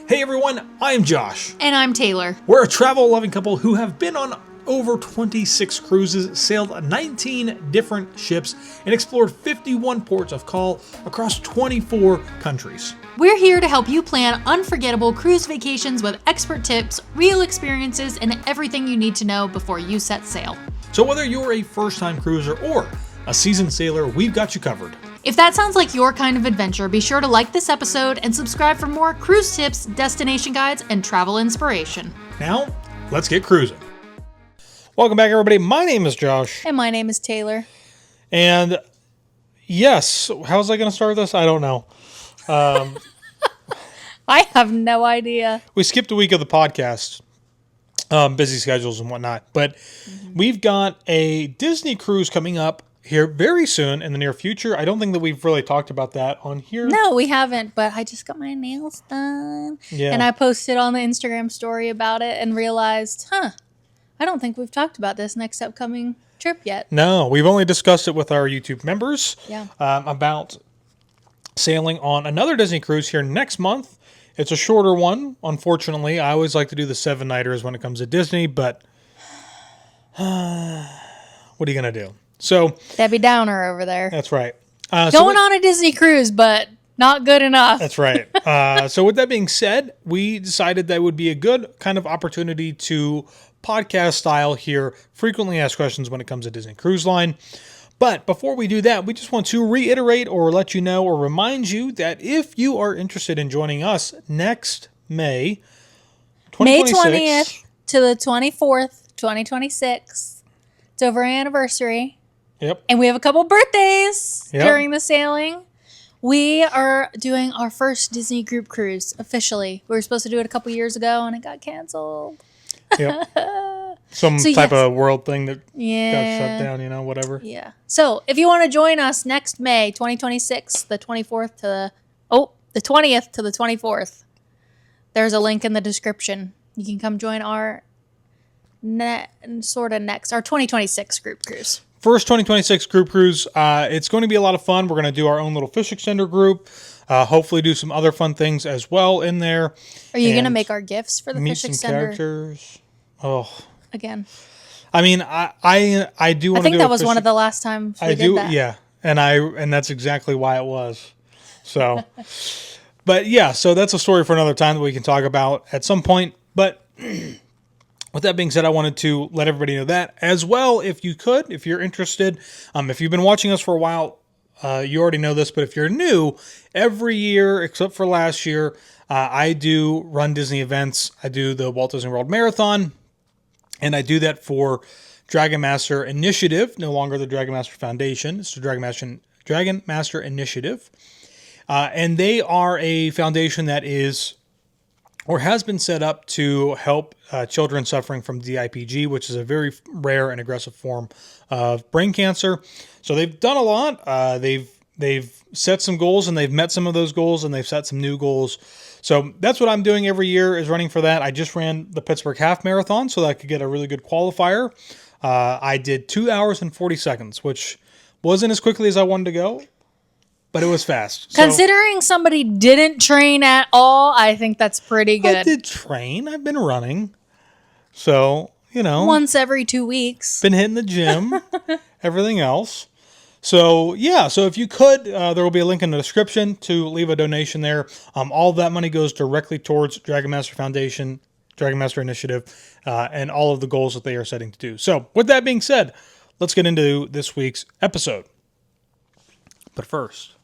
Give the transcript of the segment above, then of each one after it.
Hey everyone, I'm Josh. And I'm Taylor. We're a travel-loving couple who have been on over 26 cruises, sailed 19 different ships, and explored 51 ports of call across 24 countries. We're here to help you plan unforgettable cruise vacations with expert tips, real experiences, and everything you need to know before you set sail. So whether you're a first-time cruiser or a seasoned sailor, we've got you covered. If that sounds like your kind of adventure, be sure to like this episode and subscribe for more cruise tips, destination guides, and travel inspiration. Now, let's get cruising. Welcome back, everybody. My name is Josh. And my name is Taylor. And yes, how's I going to start this? I don't know. I have no idea. We skipped a week of the podcast, busy schedules and whatnot, but we've got a Disney cruise coming up here very soon in the near future. I don't think that we've really talked about that on here. No, we haven't, but I just got my nails done. Yeah. And I posted on the Instagram story about it and realized, I don't think we've talked about this next upcoming trip yet. No, we've only discussed it with our YouTube members about sailing on another Disney cruise here next month. It's a shorter one, unfortunately. I always like to do the 7-nighters when it comes to Disney, but what are you going to do? So Debbie Downer over there. That's right. Going on a Disney cruise, but not good enough. That's right. So with that being said, we decided that would be a good kind of opportunity to podcast style here, frequently asked questions when it comes to Disney Cruise Line. But before we do that, we just want to reiterate or let you know or remind you that if you are interested in joining us next May 20th to the 24th, 2026, it's over our anniversary. Yep. And we have a couple birthdays during the sailing. We are doing our first Disney group cruise officially. We were supposed to do it a couple years ago and it got canceled. Yep. Some type of world thing that got shut down, whatever. Yeah. So if you want to join us next May 2026, the 24th to the 20th to the 24th, there's a link in the description. You can come join our our 2026 group cruise. First 2026 group cruise. It's going to be a lot of fun. We're going to do our own little fish extender group. Hopefully do some other fun things as well in there. Are you going to make our gifts for the fish meet extender? some characters. Oh. Again. I mean, I do want to do I think that was one of the last times we did that. Yeah. And that's exactly why it was. So, but yeah, so that's a story for another time that we can talk about at some point. But with that being said, I wanted to let everybody know that as well. If you're interested, if you've been watching us for a while, you already know this, but if you're new, every year, except for last year, I do run Disney events. I do the Walt Disney World Marathon, and I do that for Dragon Master Initiative, no longer the Dragon Master Foundation. It's the Dragon Master Initiative. And they are a foundation that is or has been set up to help children suffering from DIPG, which is a very rare and aggressive form of brain cancer. So they've done a lot. They've set some goals, and they've met some of those goals, and they've set some new goals. So that's what I'm doing every year, is running for that. I just ran the Pittsburgh Half Marathon so that I could get a really good qualifier. I did 2 hours and 40 seconds, which wasn't as quickly as I wanted to go, but it was fast. Considering somebody didn't train at all, I think that's pretty good. I did train. I've been running. So, once every 2 weeks. Been hitting the gym, everything else. So, yeah. So if you could, there will be a link in the description to leave a donation there. All of that money goes directly towards Dragon Master Foundation, Dragon Master Initiative, and all of the goals that they are setting to do. So with that being said, let's get into this week's episode. But first,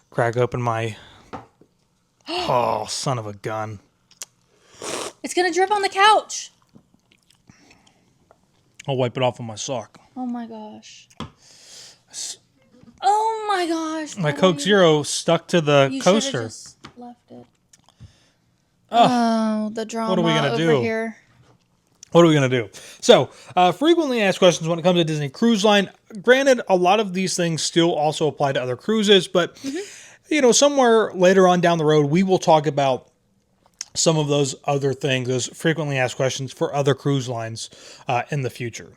crack open my... Oh, son of a gun. It's going to drip on the couch. I'll wipe it off with my sock. Oh my gosh. Oh my gosh. My Coke Zero stuck to the coaster. You just left it. Oh, the drama what are we gonna over do? Here. What are we going to do? So, frequently asked questions when it comes to Disney Cruise Line. Granted, a lot of these things still also apply to other cruises, but, somewhere later on down the road, we will talk about some of those other things, those frequently asked questions for other cruise lines in the future.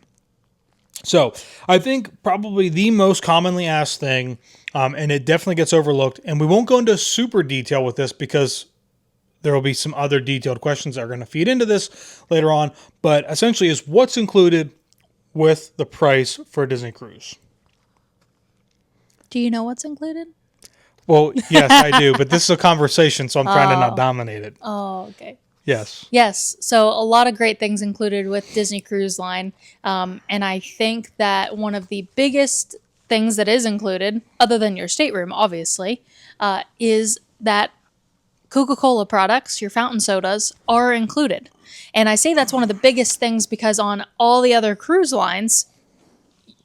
So I think probably the most commonly asked thing, and it definitely gets overlooked, and we won't go into super detail with this because there will be some other detailed questions that are going to feed into this later on, but essentially is what's included with the price for a Disney cruise. Do you know what's included? Well, yes, I do, but this is a conversation, so I'm trying to not dominate it. Oh, okay. Yes. Yes. So a lot of great things included with Disney Cruise Line. And I think that one of the biggest things that is included, other than your stateroom, obviously, is that Coca-Cola products, your fountain sodas, are included. And I say that's one of the biggest things because on all the other cruise lines,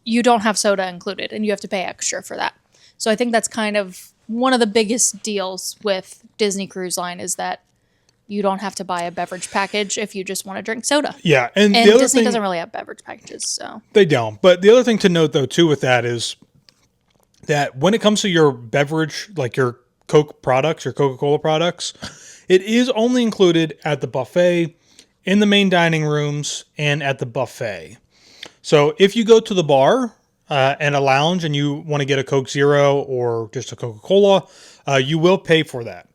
you don't have soda included and you have to pay extra for that. So I think that's kind of one of the biggest deals with Disney Cruise Line is that you don't have to buy a beverage package if you just want to drink soda. Yeah. And the other Disney thing, doesn't really have beverage packages, so. They don't. But the other thing to note, though, too, with that is that when it comes to your beverage, like your Coke products, your Coca-Cola products, it is only included at the buffet, in the main dining rooms, and at the buffet. So if you go to the bar and a lounge and you want to get a Coke Zero or just a Coca-Cola, you will pay for that.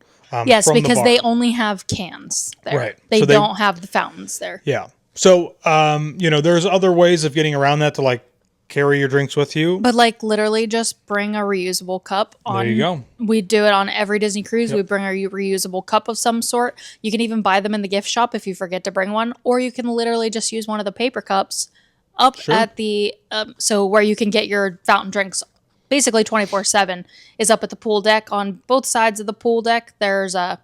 Yes, from the because bar. they only have cans there. Right. They So don't have the fountains there. Yeah. So, there's other ways of getting around that to like carry your drinks with you. But like literally just bring a reusable cup on. There you go. We do it on every Disney cruise. Yep. We bring a reusable cup of some sort. You can even buy them in the gift shop if you forget to bring one, or you can literally just use one of the paper cups up at the, so where you can get your fountain drinks basically 24/7 is up at the pool deck. On both sides of the pool deck, there's a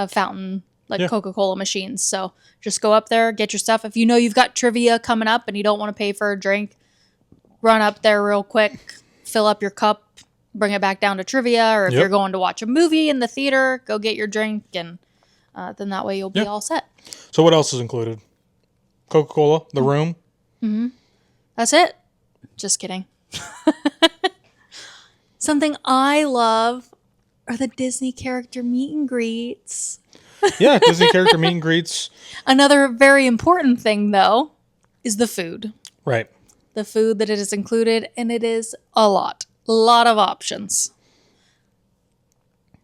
fountain, like Coca-Cola machines. So just go up there, get your stuff. If you know you've got trivia coming up and you don't want to pay for a drink, run up there real quick, fill up your cup, bring it back down to trivia. Or if you're going to watch a movie in the theater, go get your drink. And then that way you'll be all set. So what else is included? Coca-Cola, the room. Mm-hmm. That's it. Just kidding. Something I love are the Disney character meet and greets. Yeah, Disney character meet and greets. Another very important thing, though, is the food. Right. The food that it is included, and it is a lot. A lot of options.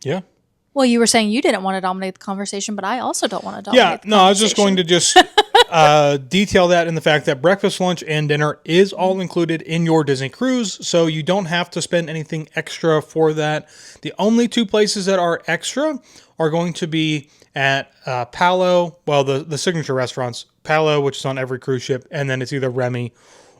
Yeah. Well, you were saying you didn't want to dominate the conversation, but I also don't want to dominate the conversation. I was just going to detail that in the fact that breakfast, lunch, and dinner is all included in your Disney cruise, so you don't have to spend anything extra for that. The only two places that are extra are going to be at Palo, well, the signature restaurants, Palo, which is on every cruise ship, and then it's either Remy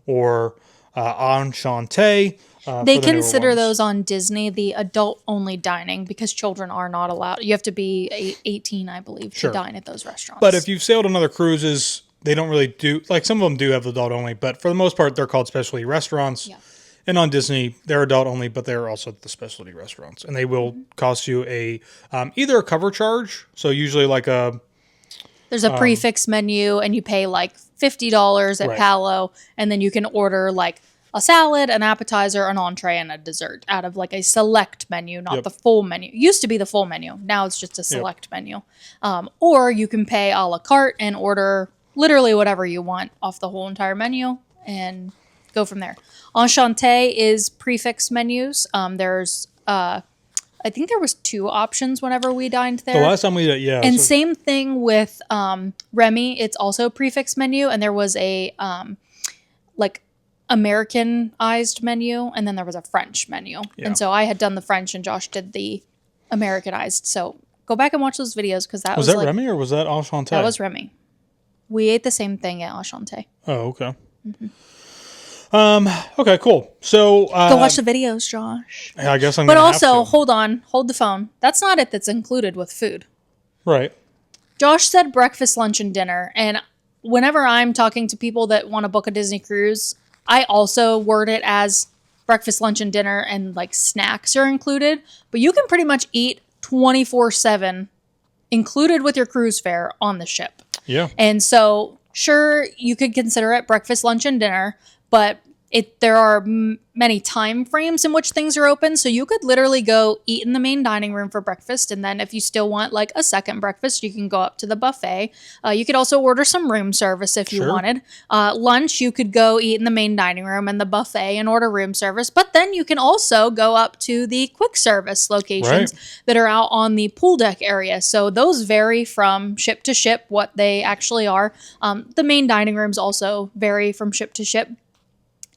or Enchanté. They consider those on Disney the adult-only dining because children are not allowed. You have to be 18, I believe, to dine at those restaurants. But if you've sailed on other cruises, they don't really do, like some of them do have adult-only, but for the most part, they're called specialty restaurants. Yeah. And on Disney, they're adult-only, but they're also the specialty restaurants. And they will cost you either a cover charge, so usually like there's a prefix menu, and you pay like $50 at Palo, and then you can order like a salad, an appetizer, an entree, and a dessert out of like a select menu, not the full menu. It used to be the full menu. Now it's just a select menu. Or you can pay a la carte and order literally whatever you want off the whole entire menu and go from there. Enchanté is prefix menus. There's, I think there was 2 options whenever we dined there. The last time we did, yeah. And same thing with Remy. It's also prefix menu, and there was a like Americanized menu, and then there was a French menu. Yeah. And so I had done the French, and Josh did the Americanized. So go back and watch those videos because that was that like, Remy or was that Enchanté? That was Remy. We ate the same thing at Enchanté. Oh, okay. Okay, cool. So go watch the videos, Josh. I guess I'm. But also, hold the phone. That's not it. That's included with food. Right. Josh said breakfast, lunch, and dinner, and whenever I'm talking to people that want to book a Disney cruise, I also word it as breakfast, lunch, and dinner, and like snacks are included. But you can pretty much eat 24/7, included with your cruise fare on the ship. Yeah. And so, sure, you could consider it breakfast, lunch, and dinner, but there are many time frames in which things are open. So you could literally go eat in the main dining room for breakfast. And then if you still want like a second breakfast, you can go up to the buffet. You could also order some room service if you wanted. Lunch, you could go eat in the main dining room and the buffet and order room service. But then you can also go up to the quick service locations that are out on the pool deck area. So those vary from ship to ship, what they actually are. The main dining rooms also vary from ship to ship.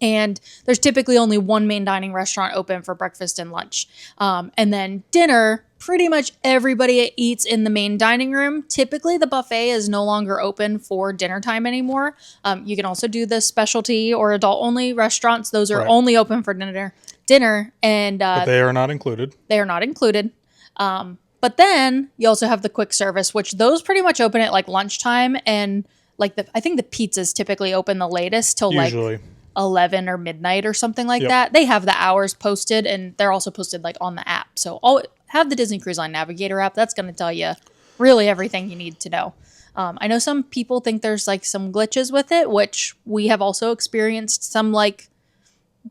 And there's typically only one main dining restaurant open for breakfast and lunch. And then dinner, pretty much everybody eats in the main dining room. Typically, the buffet is no longer open for dinner time anymore. You can also do the specialty or adult-only restaurants. Those are only open for dinner. And but they are not included. They are not included. But then you also have the quick service, which those pretty much open at like lunchtime. And like I think the pizzas typically open the latest till Usually. like 11 or midnight or something like that. They have the hours posted, and they're also posted like on the app. So have the Disney Cruise Line Navigator app. That's going to tell you really everything you need to know. I know some people think there's like some glitches with it, which we have also experienced some like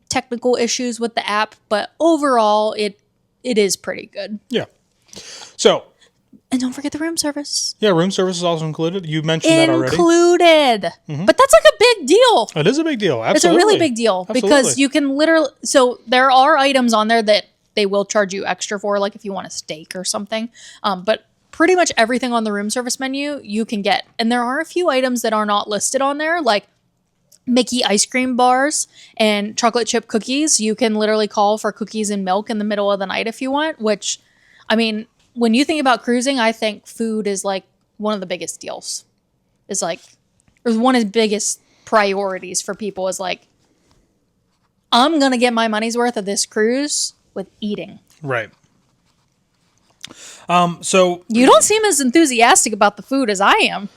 technical issues with the app, but overall it is pretty good. Yeah. So, and don't forget the room service. Yeah, room service is also included. You mentioned that already. Included. Mm-hmm. But that's like a big deal. It is a big deal. Absolutely. It's a really big deal because you can literally... So there are items on there that they will charge you extra for, like if you want a steak or something. But pretty much everything on the room service menu you can get. And there are a few items that are not listed on there, like Mickey ice cream bars and chocolate chip cookies. You can literally call for cookies and milk in the middle of the night if you want, which, I mean... When you think about cruising, I think food is like one of the biggest deals. It's like, or one of the biggest priorities for people is like, I'm going to get my money's worth of this cruise with eating. Right. So you don't seem as enthusiastic about the food as I am.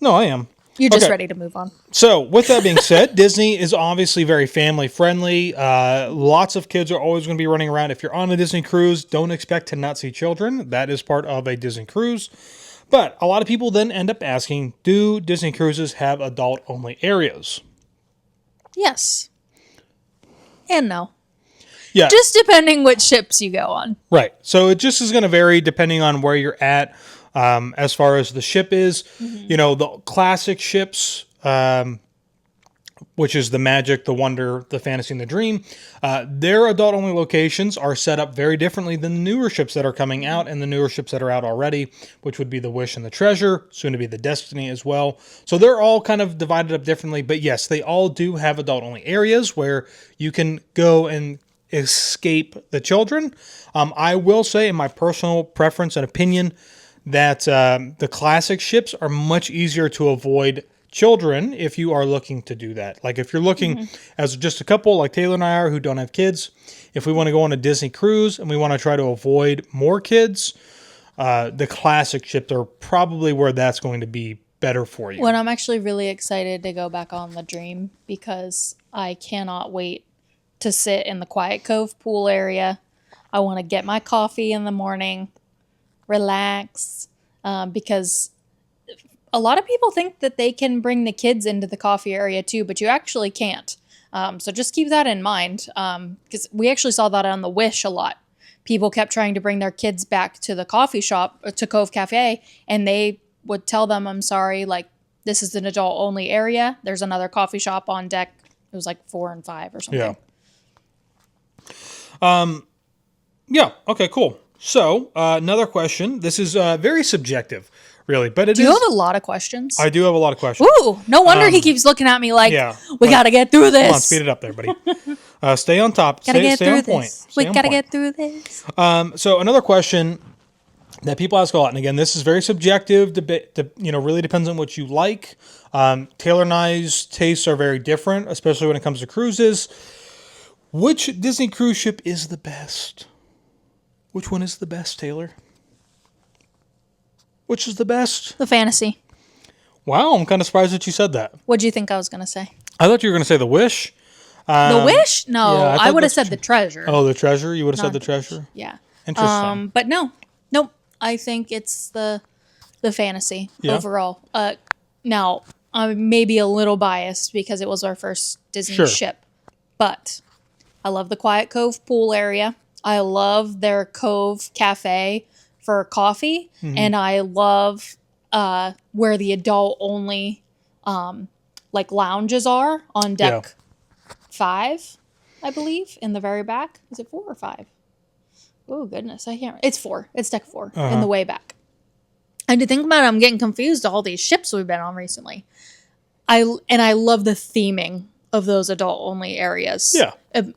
No, I am. You're just ready to move on. So with that being said, Disney is obviously very family friendly. Lots of kids are always going to be running around. If you're on a Disney cruise, don't expect to not see children. That is part of a Disney cruise. But a lot of people then end up asking, do Disney cruises have adult only areas? Yes. And no. Yeah. Just depending which ships you go on. Right. So it just is going to vary depending on where you're at. As far as the ship is, you know, the classic ships, which is the Magic, the Wonder, the Fantasy, and the Dream, their adult-only locations are set up very differently than the newer ships that are coming out and the newer ships that are out already, which would be the Wish and the Treasure, soon to be the Destiny as well. So they're all kind of divided up differently, but yes, they all do have adult-only areas where you can go and escape the children. I will say, in my personal preference and opinion, that the classic ships are much easier to avoid children if you are looking to do that. Like if you're looking as just a couple like Taylor and I are who don't have kids, if we want to go on a Disney cruise and we want to try to avoid more kids, the classic ships are probably where that's going to be better for you. Well, I'm actually really excited to go back on the Dream because I cannot wait to sit in the Quiet Cove pool area. I want to get my coffee in the morning, relax, because a lot of people think that they can bring the kids into the coffee area too, but you actually can't. So just keep that in mind, because we actually saw that on the Wish a lot. People kept trying to bring their kids back to the coffee shop, to Cove Cafe, and they would tell them, I'm sorry, like, this is an adult-only area. There's another coffee shop on deck. It was like 4 and 5 or something. Yeah. Okay, cool. So, another question. This is very subjective, really, but Do you have a lot of questions? I do have a lot of questions. Ooh, no wonder he keeps looking at me like, we got to get through this. Come on, speed it up there, buddy. Stay on top. Stay on point. We got to get through this. So, another question that people ask a lot, and again, this is very subjective, really depends on what you like. Taylor and I's tastes are very different, especially when it comes to cruises. Which Disney cruise ship is the best? Which one is the best, Taylor? Which is the best? The Fantasy. Wow, I'm kind of surprised that you said that. What do you think I was going to say? I thought you were going to say the Wish. The Wish? No, yeah, I would have said the Treasure. Oh, the Treasure? You would have said the Treasure? Yeah. Interesting. But nope. I think it's the Fantasy overall. Now, I may be a little biased because it was our first Disney ship. But I love the Quiet Cove pool area. I love their Cove Cafe for coffee. And I love where the adult only like lounges are on deck 5, I believe, in the very back. Is it 4 or 5? Oh, goodness. I can't. It's 4. It's deck 4 in the way back. And to think about it, I'm getting confused all these ships we've been on recently. I love the theming of those adult-only areas. Yeah.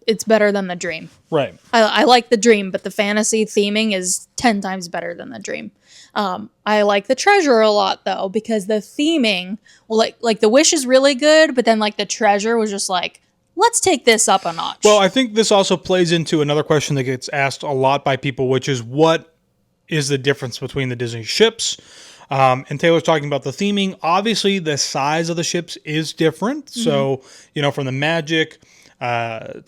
It's better than the Dream. Right. I like the Dream, but the fantasy theming is 10 times better than the Dream. I like the Treasure a lot, though, because the theming, well, like the Wish is really good, but then like the Treasure was just like, let's take this up a notch. Well, I think this also plays into another question that gets asked a lot by people, which is what is the difference between the Disney ships? And Taylor's talking about the theming. Obviously, the size of the ships is different. So, from the Magic and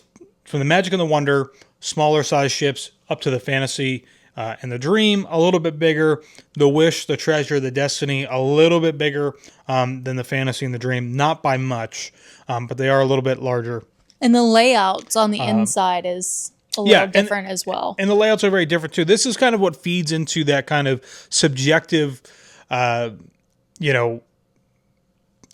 the Wonder, smaller size ships, up to the Fantasy and the Dream, a little bit bigger. The Wish, the Treasure, the Destiny, a little bit bigger than the Fantasy and the Dream. Not by much, but they are a little bit larger. And the layouts on the inside is a little different as well. And the layouts are very different too. This is kind of what feeds into that kind of subjective,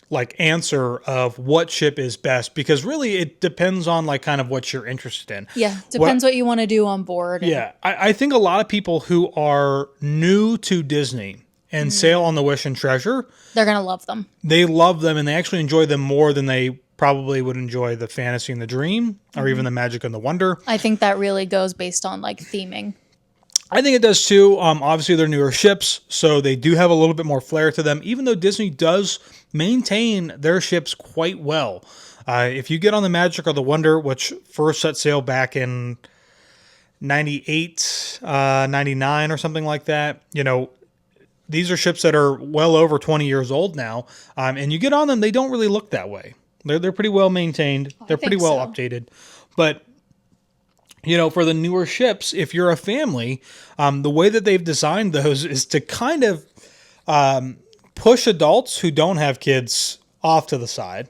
like answer of what ship is best, because really it depends on like kind of what you're interested in. Yeah, depends what you want to do on board. Yeah, I think a lot of people who are new to Disney and sail on the Wish and Treasure, they're going to love them. They love them and they actually enjoy them more than they probably would enjoy the Fantasy and the Dream or even the Magic and the Wonder. I think that really goes based on like theming. I think it does too. Obviously, they're newer ships, so they do have a little bit more flair to them, even though Disney does maintain their ships quite well. If you get on the Magic or the Wonder, which first set sail back in 98, 99 or something like that, these are ships that are well over 20 years old now, and you get on them, they don't really look that way. They're pretty well maintained. They're pretty well updated. But, for the newer ships, if you're a family, the way that they've designed those is to kind of push adults who don't have kids off to the side.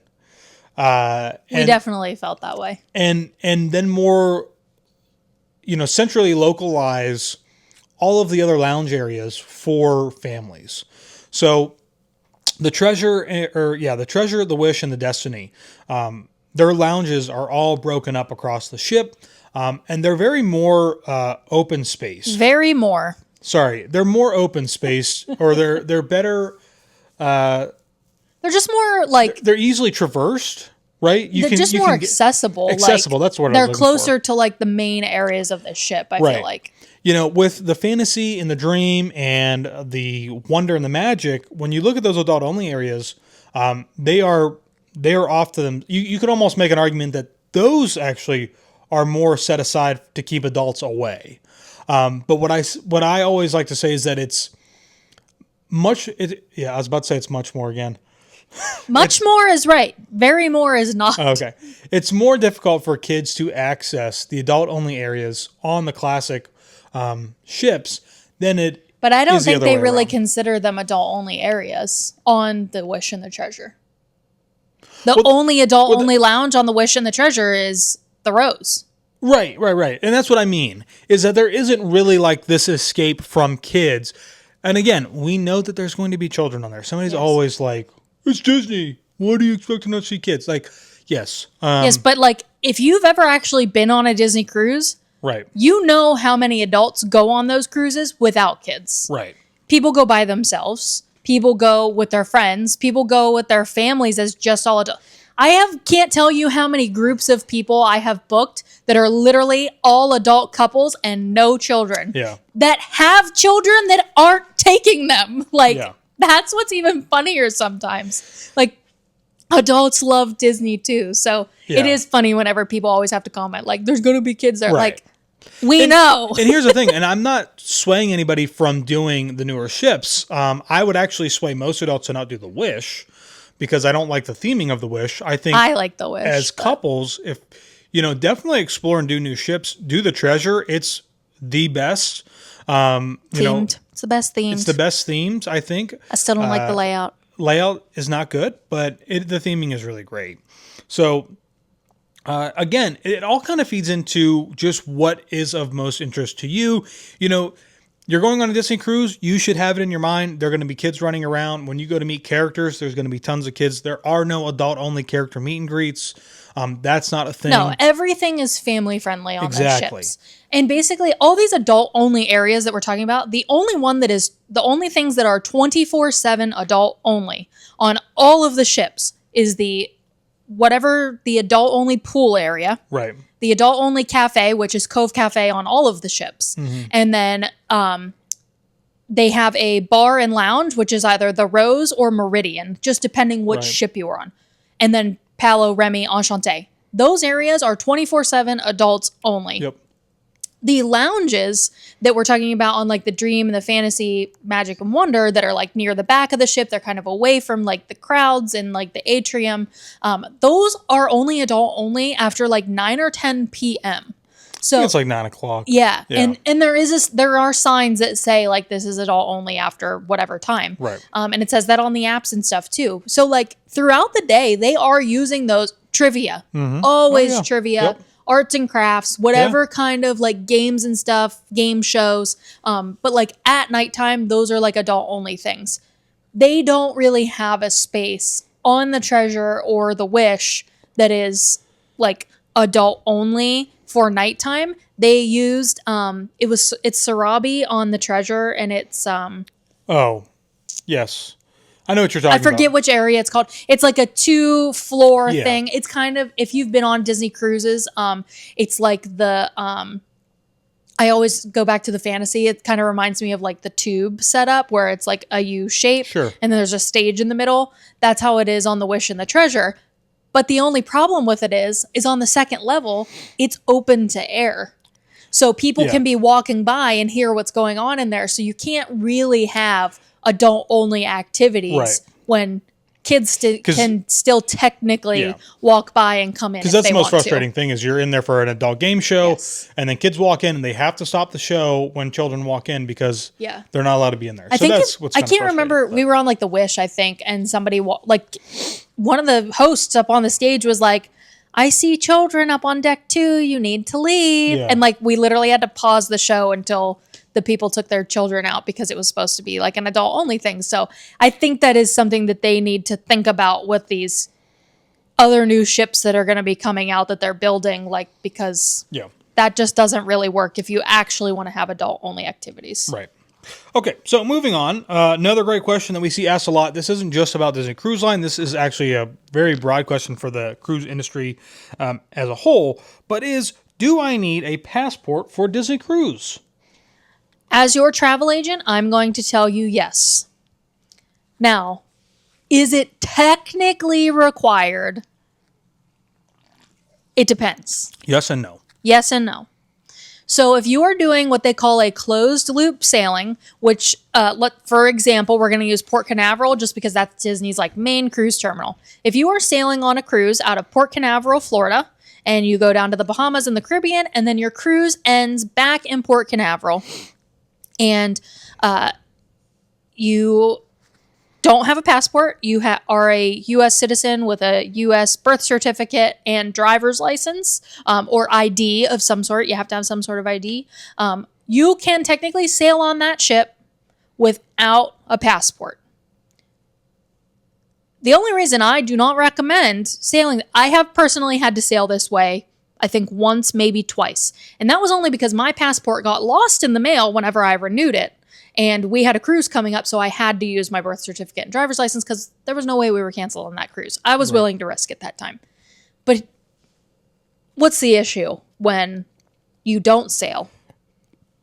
We definitely felt that way. And then more, centrally localize all of the other lounge areas for families. So the Treasure, the Wish, and the Destiny, their lounges are all broken up across the ship, and they're very more open space. They're more open space, or they're better. They're just more like they're easily traversed, right? They're just more accessible. Accessible. That's what they're closer to like the main areas of the ship. I feel like. With the Fantasy and the Dream and the Wonder and the Magic, when you look at those adult-only areas, they are off to them. You could almost make an argument that those actually are more set aside to keep adults away. But what I always like to say is that it's much. I was about to say it's much more again. Much more is right. Very more is not. Okay. It's more difficult for kids to access the adult-only areas on the classic ships than it. But I don't think they really consider them adult-only areas on the Wish and the Treasure. The only adult-only lounge on the Wish and the Treasure is the Rose. Right. And that's what I mean, is that there isn't really like this escape from kids. And again, we know that there's going to be children on there. Somebody's always like, it's Disney. What do you expect to not see kids? Like, yes. Yes, but like if you've ever actually been on a Disney cruise, right, you know how many adults go on those cruises without kids. Right. People go by themselves. People go with their friends. People go with their families as just all adults. Can't tell you how many groups of people I have booked that are literally all adult couples and no children. Yeah. That have children that aren't taking them. That's what's even funnier sometimes. Like, adults love Disney too. So it is funny whenever people always have to comment, like, there's going to be kids there. Right. Like, we know. And here's the thing, and I'm not swaying anybody from doing the newer ships. I would actually sway most adults to not do the Wish, because I don't like the theming of the Wish. I think I like the Wish. As couples, if definitely explore and do new ships, do the Treasure. It's the best. Themed. It's the best themed. It's the best themed, I think. I still don't like the layout. Layout is not good, but the theming is really great. So, Again, it all kind of feeds into just what is of most interest to you. You know, you're going on a Disney cruise, you should have it in your mind. There are going to be kids running around. When you go to meet characters, there's going to be tons of kids. There are no adult-only character meet and greets. That's not a thing. No, everything is family friendly on those Exactly. ships. And basically, all these adult only areas that we're talking about, the only things that are 24/7 adult only on all of the ships is the adult only pool area. Right. The adult only cafe, which is Cove Cafe on all of the ships. And then they have a bar and lounge, which is either the Rose or Meridian, just depending which ship you are on. And then Palo, Remy, Enchanté. Those areas are 24/7 adults only. Yep. The lounges that we're talking about on like the Dream and the Fantasy, Magic and Wonder that are like near the back of the ship, they're kind of away from like the crowds and like the atrium. Those are only adult only after like 9 or 10 p.m. So it's like 9 o'clock. Yeah. And there are signs that say like this is adult only after whatever time. Right. And it says that on the apps and stuff too. So like throughout the day, they are using those trivia. Always trivia. Yep. Arts and crafts, whatever kind of like games and stuff, game shows. But like at nighttime, those are like adult only things. They don't really have a space on the Treasure or the Wish that is like adult only for nighttime. They used it's Sarabi on the Treasure, and it's Oh, yes. I know what you're talking about. I forget which area it's called. It's like a 2-floor thing. It's kind of, if you've been on Disney cruises, it's like the, I always go back to the Fantasy. It kind of reminds me of like the tube setup where it's like a U shape. Sure. And then there's a stage in the middle. That's how it is on the Wish and the Treasure. But the only problem with it is on the second level, it's open to air. So people can be walking by and hear what's going on in there. So you can't really have adult only activities when kids can still technically walk by and come in. Because that's the most frustrating thing is you're in there for an adult game show and then kids walk in and they have to stop the show when children walk in because they're not allowed to be in there. I can't remember. We were on like the Wish, I think, and somebody like one of the hosts up on the stage was like, I see children up on deck 2. You need to leave. And like we literally had to pause the show until the people took their children out because it was supposed to be like an adult only thing. So I think that is something that they need to think about with these other new ships that are going to be coming out that they're building, like, because that just doesn't really work if you actually want to have adult only activities. Right. Okay, so moving on, another great question that we see asked a lot. This isn't just about Disney Cruise Line. This is actually a very broad question for the cruise industry as a whole, but do I need a passport for Disney Cruise? As your travel agent, I'm going to tell you yes. Now, is it technically required? It depends. Yes and no. Yes and no. So if you are doing what they call a closed loop sailing, which, for example, we're going to use Port Canaveral just because that's Disney's like main cruise terminal. If you are sailing on a cruise out of Port Canaveral, Florida, and you go down to the Bahamas and the Caribbean, and then your cruise ends back in Port Canaveral, and you don't have a passport, you are a U.S. citizen with a U.S. birth certificate and driver's license, or ID of some sort, you have to have some sort of ID, you can technically sail on that ship without a passport. The only reason I do not recommend sailing, I have personally had to sail this way, I think once, maybe twice. And that was only because my passport got lost in the mail whenever I renewed it. And we had a cruise coming up, so I had to use my birth certificate and driver's license because there was no way we were canceling that cruise. I was willing to risk it that time. But what's the issue when you don't sail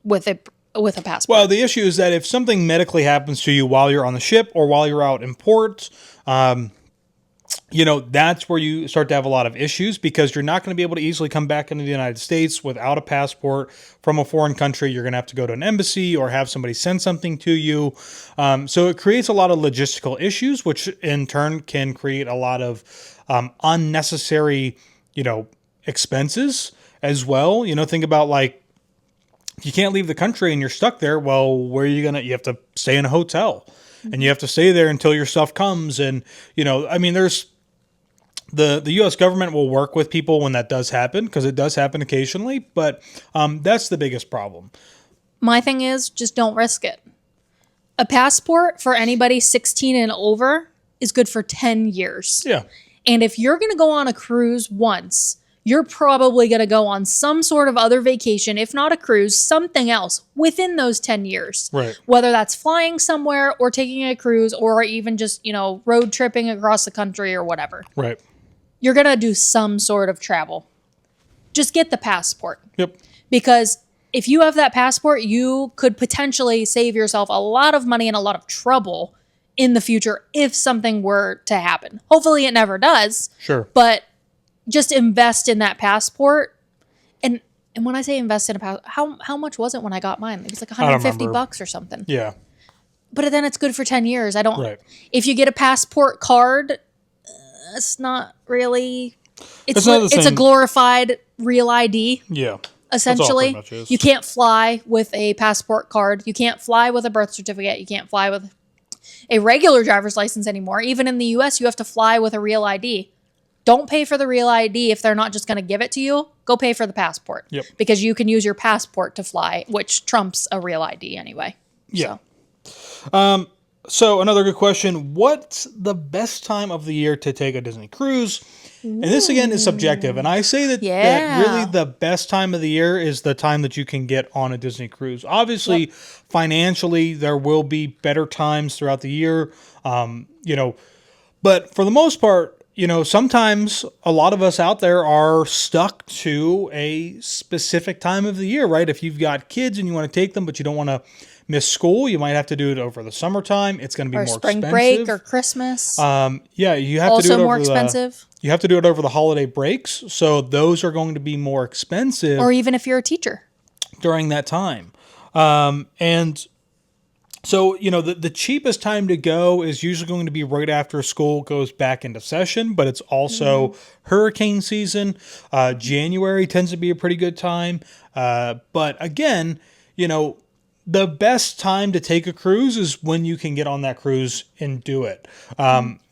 with a passport? Well, the issue is that if something medically happens to you while you're on the ship or while you're out in port, that's where you start to have a lot of issues because you're not going to be able to easily come back into the United States without a passport from a foreign country. You're going to have to go to an embassy or have somebody send something to you. So it creates a lot of logistical issues, which in turn can create a lot of unnecessary, expenses as well. Think about like, if you can't leave the country and you're stuck there, well, where are you going to, you have to stay in a hotel and you have to stay there until your stuff comes. And, the U.S. government will work with people when that does happen, because it does happen occasionally, but that's the biggest problem. My thing is, just don't risk it. A passport for anybody 16 and over is good for 10 years. Yeah. And if you're going to go on a cruise once, you're probably going to go on some sort of other vacation, if not a cruise, something else within those 10 years. Right. Whether that's flying somewhere or taking a cruise or even just, road tripping across the country or whatever. Right. You're going to do some sort of travel. Just get the passport. Yep. Because if you have that passport, you could potentially save yourself a lot of money and a lot of trouble in the future if something were to happen. Hopefully it never does. Sure. But just invest in that passport. And when I say invest in a passport, how much was it when I got mine? It was like $150 or something. Yeah. But then it's good for 10 years. Right. If you get a passport card, it's not really, it's a glorified real ID. Yeah. Essentially, you can't fly with a passport card. You can't fly with a birth certificate. You can't fly with a regular driver's license anymore. Even in the US, you have to fly with a real ID. Don't pay for the real ID if they're not just going to give it to you. Go pay for the passport. Yep. Because you can use your passport to fly, which trumps a real ID anyway. Yeah. So another good question. What's the best time of the year to take a Disney cruise? And this, again, is subjective. And I say that really the best time of the year is the time that you can get on a Disney cruise. Obviously, financially, there will be better times throughout the year. But for the most part, sometimes a lot of us out there are stuck to a specific time of the year, right? If you've got kids and you want to take them, but you don't want to miss school, you might have to do it over the summertime. It's going to be more spring expensive. Break or Christmas. You have also to do it over more expensive. You have to do it over the holiday breaks, so those are going to be more expensive. Or even if you're a teacher during that time. And so, the cheapest time to go is usually going to be right after school goes back into session, but it's also hurricane season. January tends to be a pretty good time. But again, the best time to take a cruise is when you can get on that cruise and do it.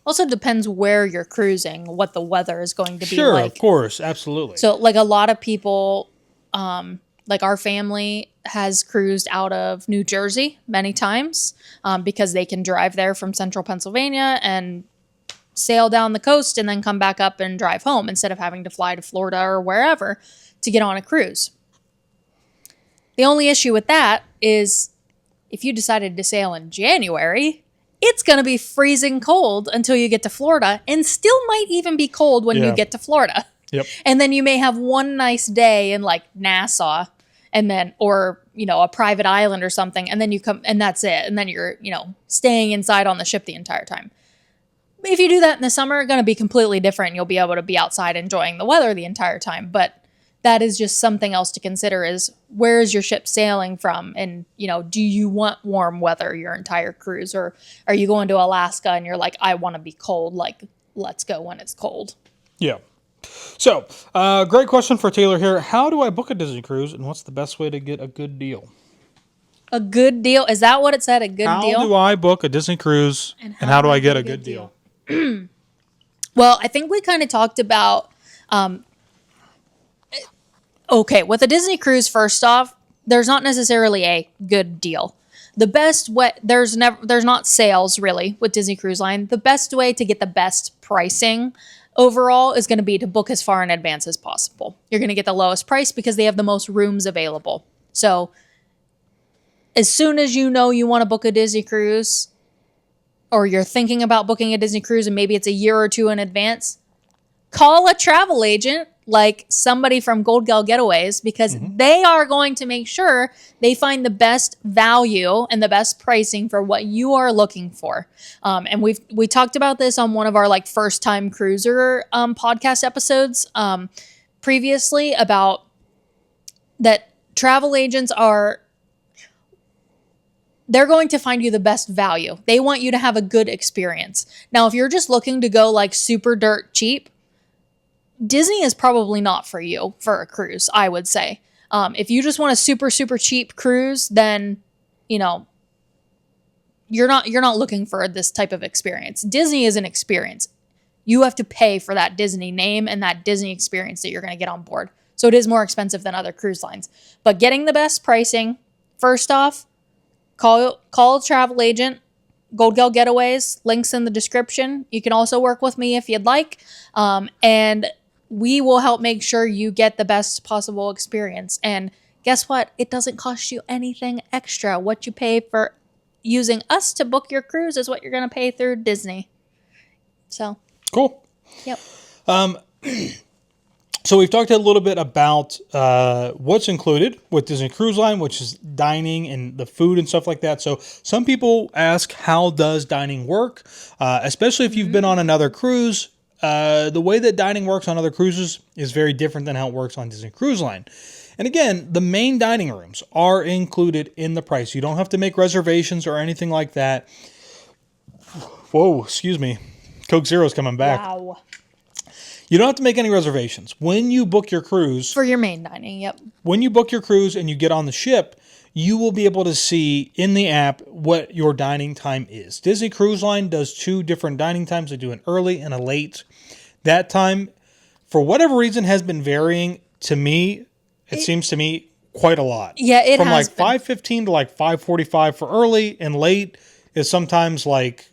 Also depends where you're cruising, what the weather is going to be like. Sure, of course, absolutely. So, like a lot of people, like our family has cruised out of New Jersey many times because they can drive there from central Pennsylvania and sail down the coast and then come back up and drive home instead of having to fly to Florida or wherever to get on a cruise. The only issue with that is if you decided to sail in January, it's going to be freezing cold until you get to Florida and still might even be cold when you get to Florida. Yep. And then you may have one nice day in like Nassau and then, or, a private island or something. And then you come and that's it. And then you're, staying inside on the ship the entire time. If you do that in the summer, it's going to be completely different. You'll be able to be outside enjoying the weather the entire time. But that is just something else to consider is where is your ship sailing from? And, do you want warm weather your entire cruise? Or are you going to Alaska and you're like, I want to be cold. Like, let's go when it's cold. Yeah. So, great question for Taylor here. How do I book a Disney cruise and what's the best way to get a good deal? A good deal? Is that what it said? A good deal? How do I book a Disney cruise and how do I get a good deal? Well, I think we kind of talked about... Okay, with a Disney cruise, first off, there's not necessarily a good deal. The best way, there's not sales really with Disney Cruise Line. The best way to get the best pricing overall is going to be to book as far in advance as possible. You're going to get the lowest price because they have the most rooms available. So as soon as you know you want to book a Disney cruise or you're thinking about booking a Disney cruise and maybe it's a year or two in advance, call a travel agent like somebody from Gold Gal Getaways because they are going to make sure they find the best value and the best pricing for what you are looking for. And we talked about this on one of our like first time cruiser podcast episodes previously about that travel agents they're going to find you the best value. They want you to have a good experience. Now, if you're just looking to go like super dirt cheap, Disney is probably not for you for a cruise, I would say. If you just want a super, super cheap cruise, then, you're not looking for this type of experience. Disney is an experience. you have to pay for that Disney name and that Disney experience that you're going to get on board. So it is more expensive than other cruise lines. But getting the best pricing, first off, call a travel agent. Gold Gal Getaways, links in the description. You can also work with me if you'd like. And we will help make sure you get the best possible experience. And guess what? It doesn't cost you anything extra. What you pay for using us to book your cruise is what you're going to pay through Disney. So. Cool. Yep. So we've talked a little bit about what's included with Disney Cruise Line, which is dining and the food and stuff like that. So some people ask, how does dining work? Especially if you've been on another cruise. The way that dining works on other cruises is very different than how it works on Disney Cruise Line. And again, the main dining rooms are included in the price. You don't have to make reservations or anything like that. Whoa, excuse me. Coke Zero's coming back. Wow. You don't have to make any reservations. When you book your cruise... For your main dining, yep. When you book your cruise and you get on the ship, you will be able to see in the app what your dining time is. Disney Cruise Line does 2 different dining times. They do an early and a late. That time, for whatever reason, has been varying to me. It seems to me quite a lot. Yeah, it From has like been. 5:15 to like 5:45 for early, and late is sometimes like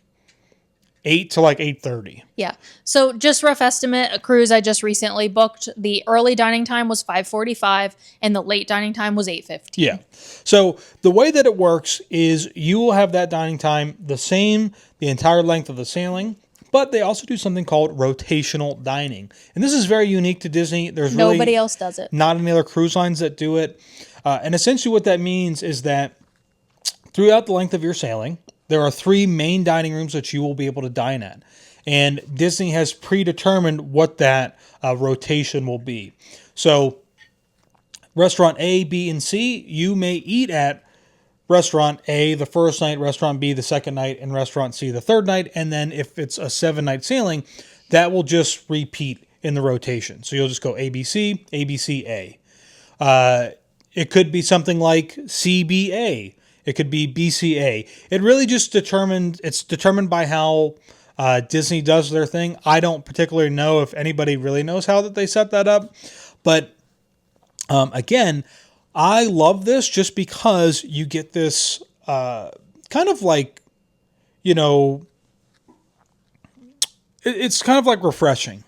8 to like 8:30. Yeah. So just rough estimate, a cruise I just recently booked, the early dining time was 5:45 and the late dining time was 8:15. Yeah. So the way that it works is you will have that dining time the same the entire length of the sailing, but they also do something called rotational dining. And this is very unique to Disney. There's really Nobody else does it. not any other cruise lines that do it. And essentially what that means is that throughout the length of your sailing, there are 3 main dining rooms that you will be able to dine at. And Disney has predetermined what that rotation will be. So restaurant A, B, and C, you may eat at restaurant A the first night, restaurant B the second night, and restaurant C the third night. And then if it's a 7-night sailing, that will just repeat in the rotation. So you'll just go ABC, ABC, A. It could be something like CBA. It could be BCA. It really just it's determined by how Disney does their thing. I don't particularly know if anybody really knows how that they set that up. But again, I love this just because you get this kind of like, it's kind of like refreshing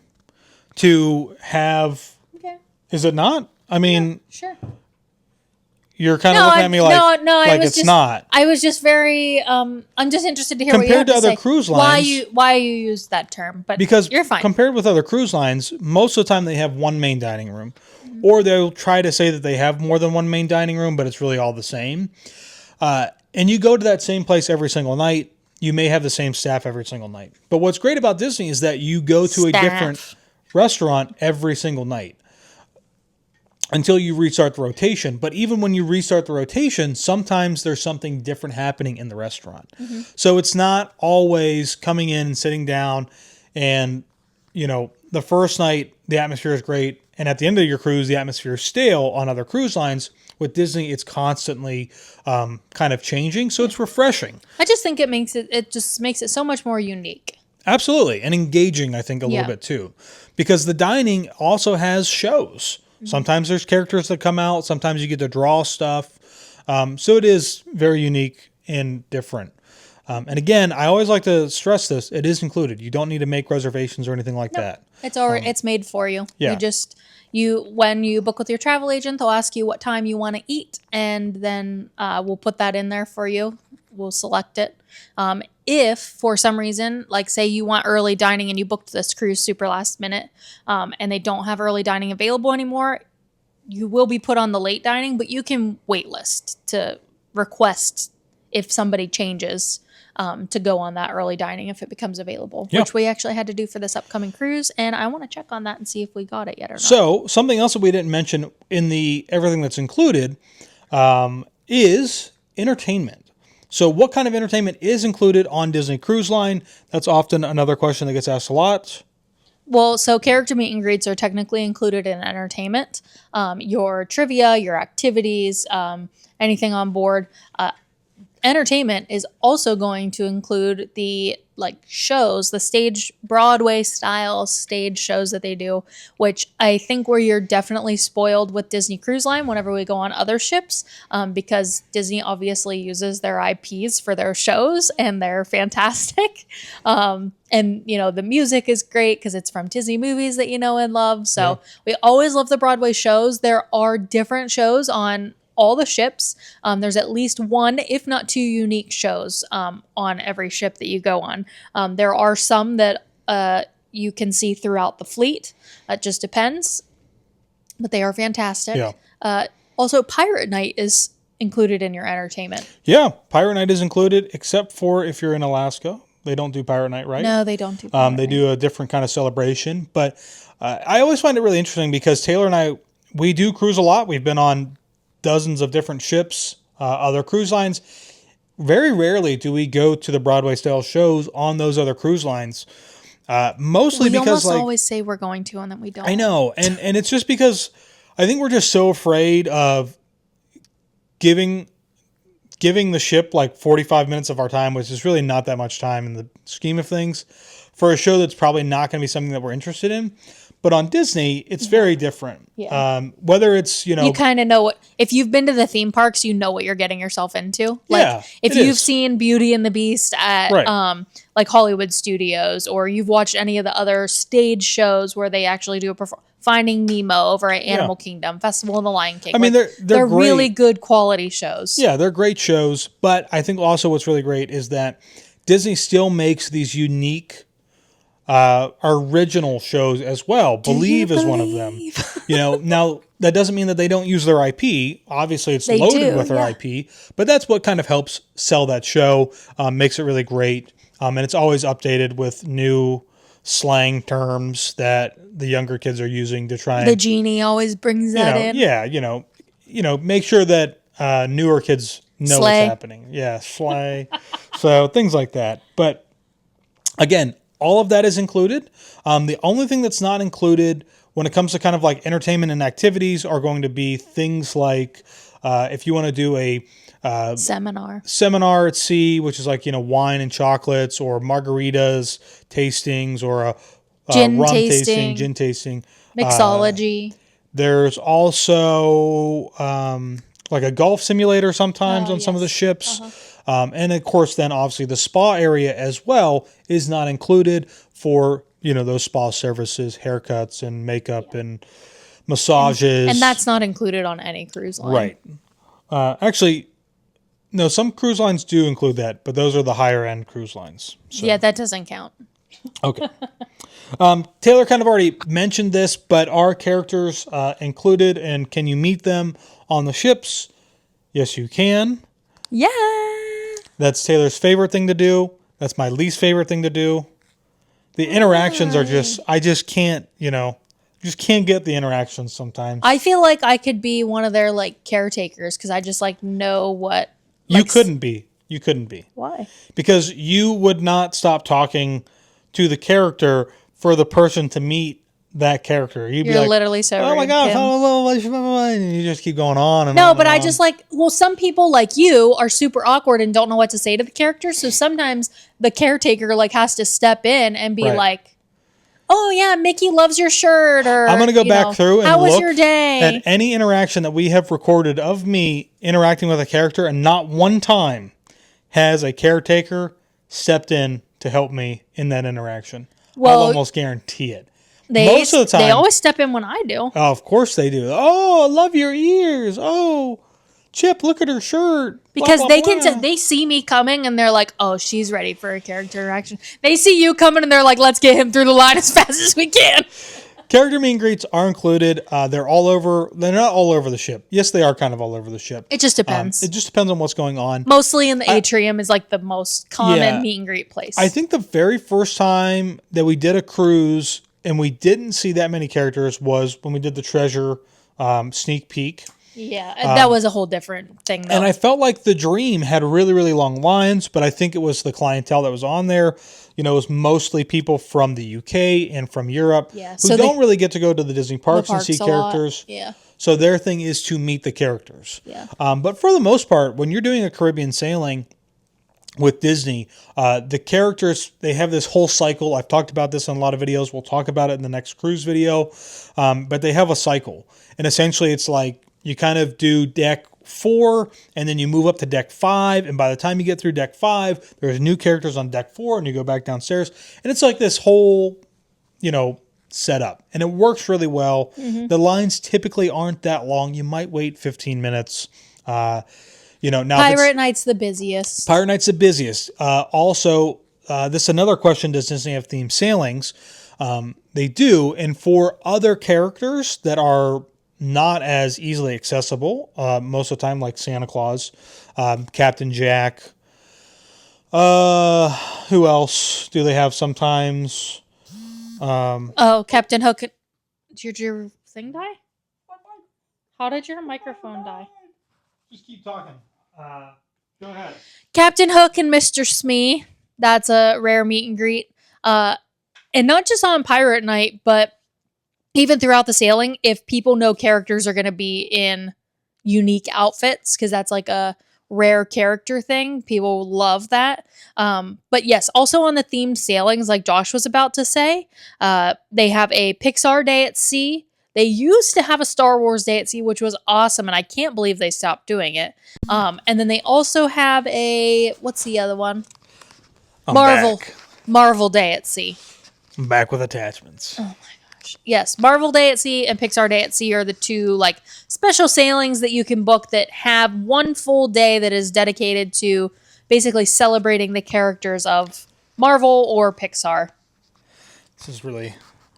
to have. Okay. Is it not? I mean, Sure. You're kind of looking at me like, like it's not. I was just very, I'm just interested to hear what you have Compared to to other say. cruise lines. Why you use that term, but Because you're fine. compared with other cruise lines, most of the time they have one main dining room. Or they'll try to say that they have more than one main dining room, but it's really all the same. And you go to that same place every single night. You may have the same staff every single night. But what's great about Disney is that you go to a different restaurant every single night until you restart the rotation. But even when you restart the rotation, sometimes there's something different happening in the restaurant. So it's not always coming in and sitting down and, the first night, the atmosphere is great. And at the end of your cruise, the atmosphere is stale on other cruise lines. With Disney, it's constantly kind of changing. So it's refreshing. I just think it just makes it so much more unique. Absolutely. And engaging, I think, a little bit too. Because the dining also has shows. Sometimes there's characters that come out. Sometimes you get to draw stuff. So it is very unique and different. And again, I always like to stress this. It is included. You don't need to make reservations or anything like that. It's already it's made for you. Yeah. When you book with your travel agent, they'll ask you what time you want to eat, and then we'll put that in there for you. We'll select it. If for some reason, like say you want early dining and you booked this cruise super last minute, and they don't have early dining available anymore, you will be put on the late dining, but you can wait list to request if somebody changes to go on that early dining if it becomes available, which we actually had to do for this upcoming cruise. And I want to check on that and see if we got it yet or not. So something else that we didn't mention in the everything that's included is entertainment. So what kind of entertainment is included on Disney Cruise Line? That's often another question that gets asked a lot. Well, so character meet and greets are technically included in entertainment. Your trivia, your activities, anything on board. entertainment is also going to include the shows, the stage Broadway style stage shows that they do, which I think where you're definitely spoiled with Disney Cruise Line whenever we go on other ships, because Disney obviously uses their IPs for their shows and they're fantastic. And the music is great because it's from Disney movies that you know and love. So we always love the Broadway shows. There are different shows on all the ships. There's at least one, if not two, unique shows on every ship that you go on. There are some that you can see throughout the fleet. It just depends, but they are fantastic. Yeah. Also, Pirate Night is included in your entertainment. Yeah, Pirate Night is included, except for if you're in Alaska. They don't do Pirate Night, right? No, they don't do Pirate Night. They do a different kind of celebration. But I always find it really interesting because Taylor and I, we do cruise a lot. We've been on dozens of different ships, other cruise lines. Very rarely do we go to the Broadway style shows on those other cruise lines. Mostly we because almost always say we're going to and then we don't. I know. And it's just because I think we're just so afraid of giving the ship 45 minutes of our time, which is really not that much time in the scheme of things, for a show that's probably not going to be something that we're interested in. But on Disney, it's very different. Yeah. Whether it's, you kind of know if you've been to the theme parks, you know what you're getting yourself into. If you've seen Beauty and the Beast at Hollywood Studios, or you've watched any of the other stage shows where they actually do Finding Nemo over at Animal Kingdom, Festival of the Lion King. I mean, they're really good quality shows. Yeah, they're great shows. But I think also what's really great is that Disney still makes these unique original shows as well. Believe is one of them. Now that doesn't mean that they don't use their IP. Obviously, it's loaded with their IP, but that's what kind of helps sell that show, makes it really great, and it's always updated with new slang terms that the younger kids are using to try. The genie always brings that in. Yeah, make sure that newer kids know what's happening. Yeah, slay. So things like that. But again, all of that is included. The only thing that's not included when it comes to kind of entertainment and activities are going to be things like if you want to do a seminar at sea, which is wine and chocolates, or margaritas tastings, or a gin rum tasting, gin tasting, mixology. There's also a golf simulator sometimes on some of the ships. And of course, then obviously the spa area as well is not included for, those spa services, haircuts and makeup and massages. And that's not included on any cruise line. Right. Actually, no, some cruise lines do include that, but those are the higher end cruise lines. So. Yeah, that doesn't count. Okay. Taylor kind of already mentioned this, but are characters included, and can you meet them on the ships? Yes, you can. Yeah. That's Taylor's favorite thing to do. That's my least favorite thing to do. The interactions are I just can't, just can't get the interactions sometimes. I feel like I could be one of their caretakers because I just know what. You couldn't be. You couldn't be. Why? Because you would not stop talking to the character for the person to meet that character. You're be literally so oh my gosh, and you just keep going on and no, on but and I on. just some people like you are super awkward and don't know what to say to the character. So sometimes the caretaker has to step in and be like, oh yeah, Mickey loves your shirt, or I'm gonna go back through and how was look your day? At any interaction that we have recorded of me interacting with a character, and not one time has a caretaker stepped in to help me in that interaction. I'll almost guarantee it. Most of the time, they always step in when I do. Oh, of course they do. Oh, I love your ears. Oh, Chip, look at her shirt. Because they see me coming and they're like, oh, she's ready for a character interaction. They see you coming and they're like, let's get him through the line as fast as we can. Character meet and greets are included. They're all over. They're not all over the ship. Yes, they are kind of all over the ship. It just depends. It just depends on what's going on. Mostly in the atrium is the most common meet and greet place. I think the very first time that we did a cruise and we didn't see that many characters was when we did the treasure sneak peek. Yeah, that was a whole different thing, though. And I felt like the Dream had really, really long lines, but I think it was the clientele that was on there. It was mostly people from the UK and from Europe who don't really get to go to the Disney parks and see characters. Yeah. So their thing is to meet the characters. Yeah. But for the most part, when you're doing a Caribbean sailing with Disney, the characters, they have this whole cycle. I've talked about this in a lot of videos. We'll talk about it in the next cruise video. But they have a cycle. And essentially it's like you kind of do deck 4 and then you move up to deck 5. And by the time you get through deck 5, there's new characters on deck 4 and you go back downstairs. And it's like this whole, setup. And it works really well. Mm-hmm. The lines typically aren't that long. You might wait 15 minutes. Now Pirate Night's the busiest. Pirate Night's the busiest. Also, this is another question: does Disney have themed sailings? They do, and for other characters that are not as easily accessible, most of the time, like Santa Claus, Captain Jack. Who else do they have sometimes? Captain Hook. Did your thing die? How did your microphone die? Just keep talking. Go ahead. Captain Hook and Mr. Smee. That's a rare meet and greet. And not just on Pirate Night, but even throughout the sailing, if people know characters are going to be in unique outfits, because that's like a rare character thing. People love that. But yes, also on the themed sailings, like Josh was about to say, they have a Pixar Day at Sea. They used to have a Star Wars Day at Sea, which was awesome, and I can't believe they stopped doing it. And then they also have what's the other one? Marvel Day at Sea. I'm back with attachments. Oh my gosh. Yes, Marvel Day at Sea and Pixar Day at Sea are the two special sailings that you can book that have one full day that is dedicated to basically celebrating the characters of Marvel or Pixar. This is really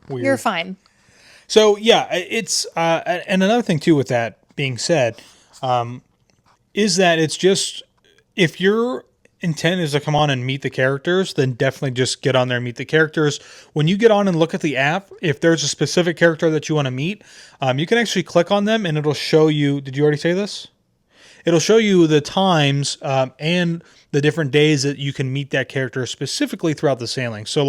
weird. You're fine. So yeah, it's and another thing too with that being said, is that it's just if your intent is to come on and meet the characters, then definitely just get on there and meet the characters. When you get on and look at the app, if there's a specific character that you want to meet, you can actually click on them and it'll show you. Did you already say this? It'll show you the times and the different days that you can meet that character specifically throughout the sailing. So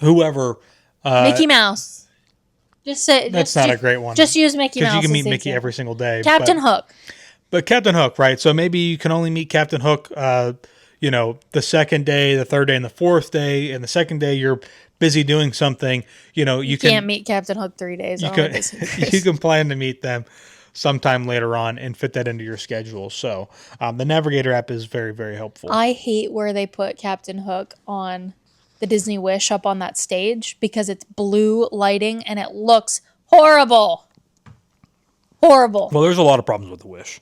whoever. Mickey Mouse. Just say that's not a great one. Just use Mickey Mouse. Because you can meet Mickey every single day. Captain Hook. But Captain Hook, right? So maybe you can only meet Captain Hook, the second day, the third day, and the fourth day. And the second day, you're busy doing something. You can't meet Captain Hook 3 days. You can plan to meet them sometime later on and fit that into your schedule. So the Navigator app is very, very helpful. I hate where they put Captain Hook on the Disney Wish up on that stage because it's blue lighting and it looks horrible. Horrible. Well, there's a lot of problems with the Wish.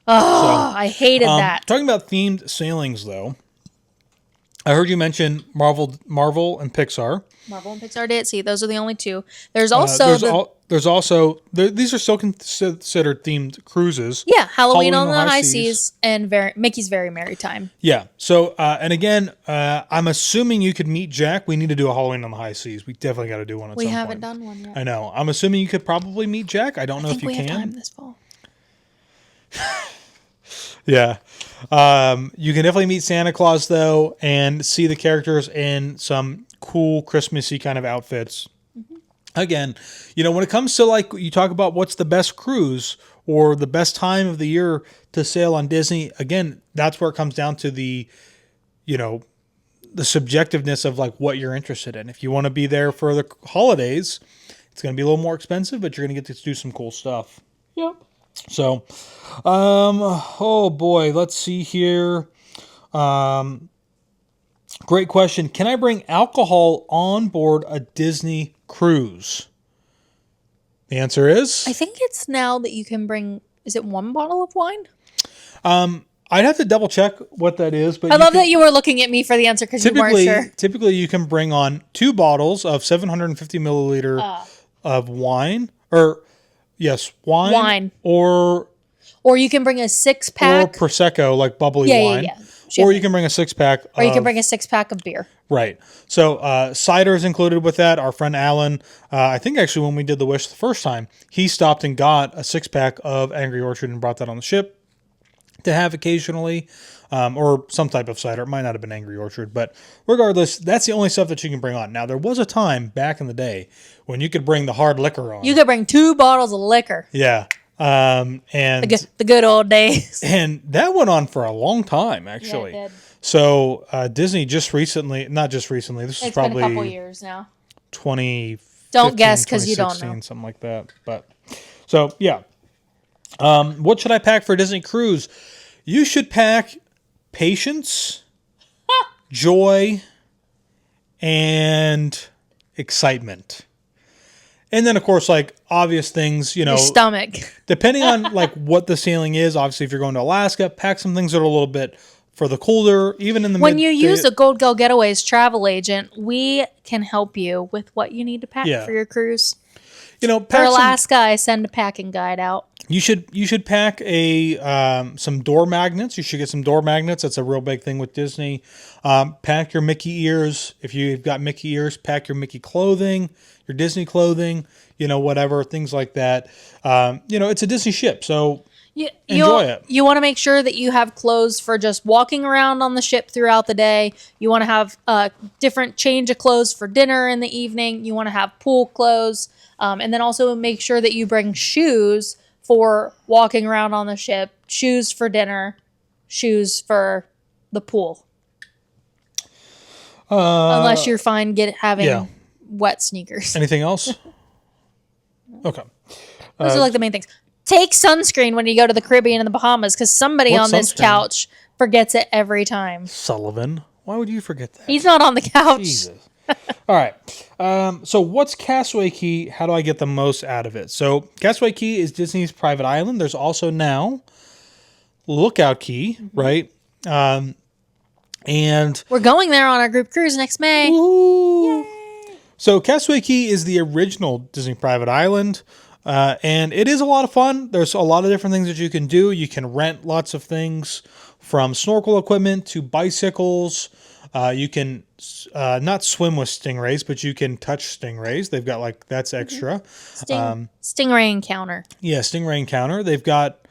Oh, I hated that. Talking about themed sailings, though, I heard you mention Marvel and Pixar. Marvel and Pixar Day at Sea. Those are the only two. There's also these are still considered themed cruises. Yeah, Halloween on the High Seas and Mickey's Very Merry Time. Yeah. So and again, I'm assuming you could meet Jack. We need to do a Halloween on the High Seas. We definitely got to do one at some point. We haven't done one yet. I know. I'm assuming you could probably meet Jack. I don't know if you can. I think we have time this fall. Yeah. You can definitely meet Santa Claus, though, and see the characters in some cool Christmassy kind of outfits. Mm-hmm. Again, when it comes to you talk about what's the best cruise or the best time of the year to sail on Disney, again, that's where it comes down to the subjectiveness of what you're interested in. If you want to be there for the holidays, it's going to be a little more expensive, but you're going to get to do some cool stuff. Yep. So, oh boy, let's see here. Great question. Can I bring alcohol on board a Disney cruise? The answer is? I think it's now that you can bring, is it 1 bottle of wine? I'd have to double check what that is. But I love that you were looking at me for the answer because you weren't sure. Typically, you can bring on 2 bottles of 750 milliliter of wine. Yes, wine. Or you can bring a 6-pack. Or Prosecco, bubbly wine. Yeah. Or you can bring a 6-pack. Or you can bring a 6-pack of beer. Right. So cider is included with that. Our friend Alan, I think actually when we did the Wish the first time, he stopped and got a 6-pack of Angry Orchard and brought that on the ship. to have occasionally, or some type of cider. It might not have been Angry Orchard, but regardless, that's the only stuff that you can bring on. Now, there was a time back in the day when you could bring the hard liquor on. You could bring 2 bottles of liquor. Yeah. And the good old days. And that went on for a long time, actually. Yeah, it did. So Disney just recently, not just recently, this is probably been a couple years now. 2015, Don't guess because you don't know. 2016, something like that. But so yeah. What should I pack for a Disney cruise? You should pack patience, joy, and excitement. And then, of course, like obvious things, Your stomach. depending on like what the sailing is. Obviously, if you're going to Alaska, pack some things that are a little bit for the colder, even in the when you use a Gold Go Getaways travel agent, we can help you with what you need to pack for your cruise. For Alaska, I send a packing guide out. You should pack some door magnets. You should get some door magnets. That's a real big thing with Disney. Pack your Mickey ears. If you've got Mickey ears, pack your Mickey clothing, your Disney clothing, whatever, things like that. It's a Disney ship, so enjoy it. You want to make sure that you have clothes for just walking around on the ship throughout the day. You want to have a different change of clothes for dinner in the evening. You want to have pool clothes. And then also make sure that you bring shoes for walking around on the ship, shoes for dinner, shoes for the pool. Unless you're fine having wet sneakers. Anything else? Okay. Those are like the main things. Take sunscreen when you go to the Caribbean and the Bahamas because somebody on this couch forgets it every time. Sullivan. Why would you forget that? He's not on the couch. Jesus. All right. So what's Castaway Key? How do I get the most out of it? So Castaway Key is Disney's private island. There's also now Lookout Key, right? And we're going there on our group cruise next May. Yay. So Castaway Key is the original Disney private island. And it is a lot of fun. There's a lot of different things that you can do. You can rent lots of things from snorkel equipment to bicycles. You can not swim with stingrays, but you can touch stingrays. They've got that's extra. Stingray encounter. Yeah, stingray encounter. They've got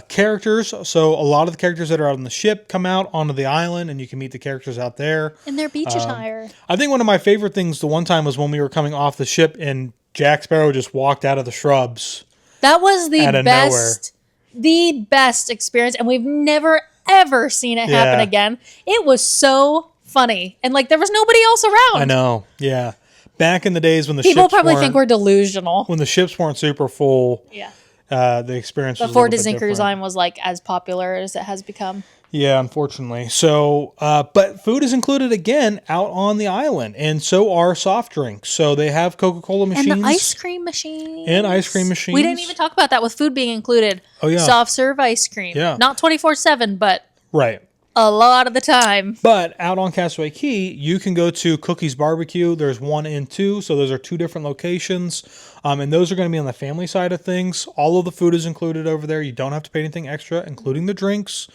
characters. So a lot of the characters that are out on the ship come out onto the island, and you can meet the characters out there. In their beach attire. I think one of my favorite things the one time was when we were coming off the ship and Jack Sparrow just walked out of the shrubs. That was the best experience, and we've never ever seen it happen again. It was so funny, and there was nobody else around. I know. Yeah, back in the days when people probably think we're delusional when the ships weren't super full. Yeah, the experience was before Disney Cruise Line was as popular as it has become. Yeah, unfortunately. So, but food is included again out on the island, and so are soft drinks. So they have Coca-Cola machines. And the ice cream machines. We didn't even talk about that with food being included. Oh, yeah. Soft serve ice cream. Yeah. Not 24/7, but right. A lot of the time. But out on Castaway Key, you can go to Cookie's Barbecue. There's 1 and 2, so those are 2 different locations. And those are going to be on the family side of things. All of the food is included over there. You don't have to pay anything extra, including the drinks.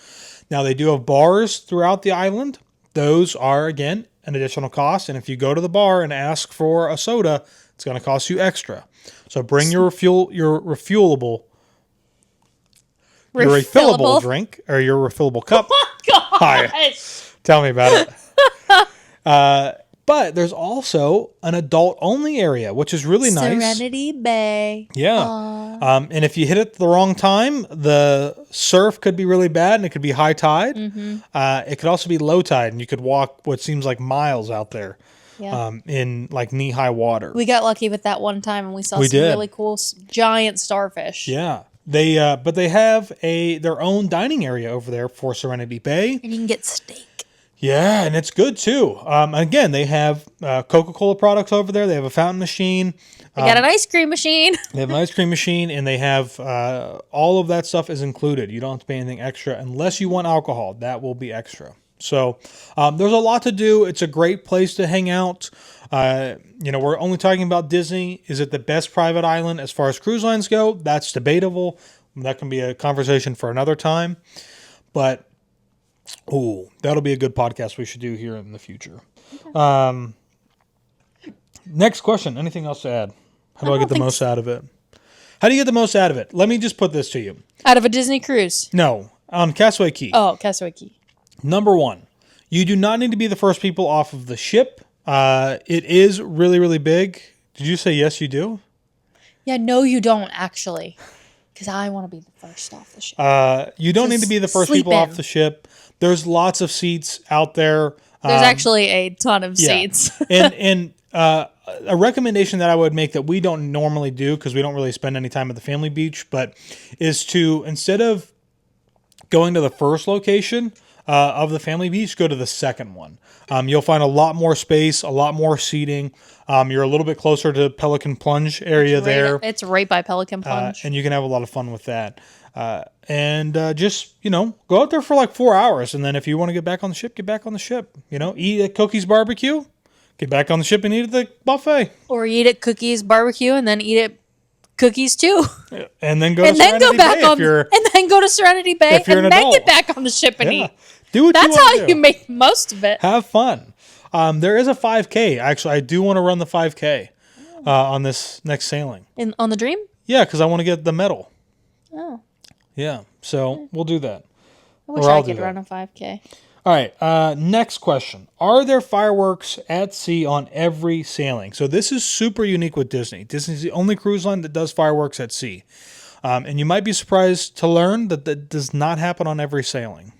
Now, they do have bars throughout the island. Those are, again, an additional cost. And if you go to the bar and ask for a soda, it's going to cost you extra. So bring your refillable drink or your refillable cup. Oh, God. Hi. Tell me about it. But there's also an adult-only area, which is really nice. Serenity Bay. Yeah. And if you hit it the wrong time, the surf could be really bad, and it could be high tide. Mm-hmm. It could also be low tide, and you could walk what seems like miles out there in knee-high water. We got lucky with that one time, and we saw really cool giant starfish. Yeah. But they have their own dining area over there for Serenity Bay. And you can get steak. Yeah, and it's good too. Again, they have Coca-Cola products over there. They have a fountain machine. They got an ice cream machine. They have an ice cream machine, and they have all of that stuff is included. You don't have to pay anything extra unless you want alcohol. That will be extra. So there's a lot to do. It's a great place to hang out. We're only talking about Disney. Is it the best private island as far as cruise lines go? That's debatable. That can be a conversation for another time. But that'll be a good podcast we should do here in the future. Okay. Next question. Anything else to add? How do I get the most out of it? How do you get the most out of it? Let me just put this to you. Out of a Disney cruise? No. On Castaway Key. Oh, Castaway Key. Number 1, you do not need to be the first people off of the ship. It is really, really big. Did you say yes, you do? Yeah, no, you don't, actually. Because I want to be the first off the ship. You don't need to be the first people off the ship. There's lots of seats out there. There's actually a ton of seats. and a recommendation that I would make that we don't normally do, because we don't really spend any time at the family beach, but is to, instead of going to the first location of the family beach, go to the second one. You'll find a lot more space, a lot more seating. You're a little bit closer to Pelican Plunge area there. It's right by Pelican Plunge. And you can have a lot of fun with that. Just, go out there for like 4 hours. And then if you want to get back on the ship, get back on the ship. Eat at Cookie's Barbecue, get back on the ship and eat at the buffet. Or eat at Cookie's Barbecue and then eat at Cookie's too. And then go to Serenity Bay and then go to Serenity Bay and then get back on the ship and eat. Do what That's how you make most of it. Have fun. There is a 5K. Actually, I do want to run the 5K on this next sailing. On the Dream? Yeah, because I want to get the medal. Oh. Yeah, so we'll do that. I wish I could run a 5K. All right, next question. Are there fireworks at sea on every sailing? So this is super unique with Disney. Disney's the only cruise line that does fireworks at sea. And you might be surprised to learn that that does not happen on every sailing.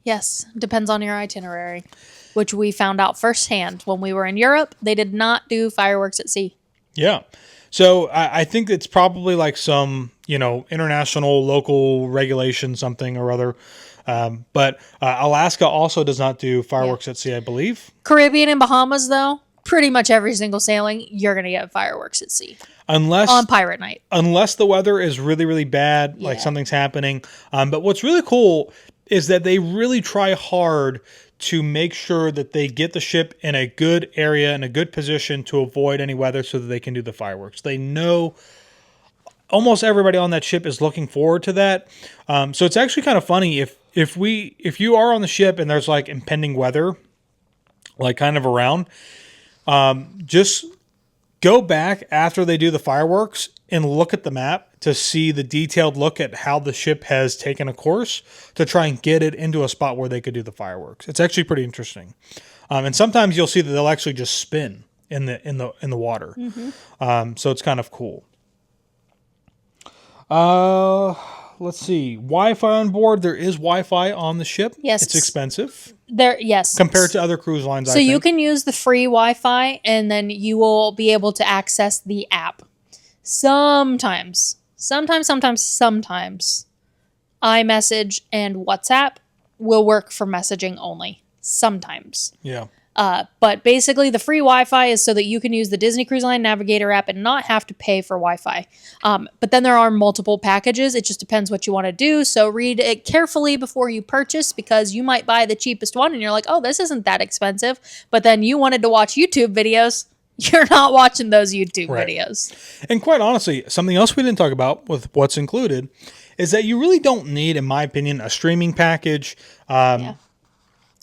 Yes, depends on your itinerary, which we found out firsthand when we were in Europe. They did not do fireworks at sea. Yeah. So I think it's probably like some, international, local regulation, something or other. But Alaska also does not do fireworks at sea, I believe. Caribbean and Bahamas, though, pretty much every single sailing, you're going to get fireworks at sea. On Pirate Night. Unless the weather is really, really bad, like something's happening. But what's really cool is that they really try hard to make sure that they get the ship in a good area, in a good position to avoid any weather so that they can do the fireworks. They know almost everybody on that ship is looking forward to that. So it's actually kind of funny if you are on the ship and there's like impending weather, like kind of around, just go back after they do the fireworks and look at the map to see the detailed look at how the ship has taken a course to try and get it into a spot where they could do the fireworks. It's actually pretty interesting. And sometimes you'll see that they'll actually just spin in the water. Mm-hmm. So it's kind of cool. Let's see. Wi-Fi on board. There is Wi-Fi on the ship. Yes. It's expensive. Yes. Compared to other cruise lines, So you can use the free Wi-Fi and then you will be able to access the app. Sometimes, iMessage and WhatsApp will work for messaging only. Sometimes. Yeah. But basically, the free Wi-Fi is so that you can use the Disney Cruise Line Navigator app and not have to pay for Wi-Fi. But then there are multiple packages. It just depends what you want to do. So read it carefully before you purchase, because you might buy the cheapest one and you're like, oh, this isn't that expensive. But then you wanted to watch YouTube videos. You're not watching those YouTube videos. And quite honestly, something else we didn't talk about with what's included is that you really don't need, in my opinion, a streaming package,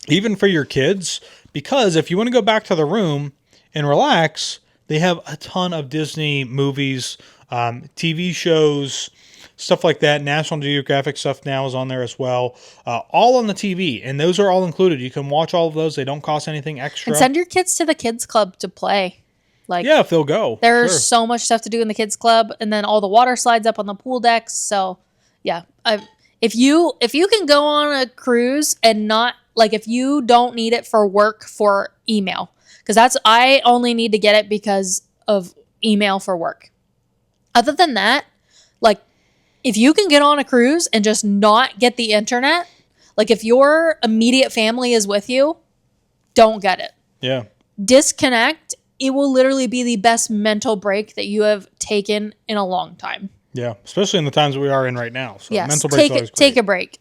even for your kids. Because if you want to go back to the room and relax, they have a ton of Disney movies, TV shows, stuff like that. National Geographic stuff now is on there as well. All on the TV. And those are all included. You can watch all of those. They don't cost anything extra. And send your kids to the kids club to play. If they'll go. There's so much stuff to do in the kids club. And then all the water slides up on the pool decks. So, yeah. If you can go on a cruise and not... if you don't need it for work, for email, because I only need to get it because of email for work. Other than that, if you can get on a cruise and just not get the internet, if your immediate family is with you, don't get it. Yeah. Disconnect. It will literally be the best mental break that you have taken in a long time. Yeah, especially in the times that we are in right now. So yes, mental breaks always great. Take a break.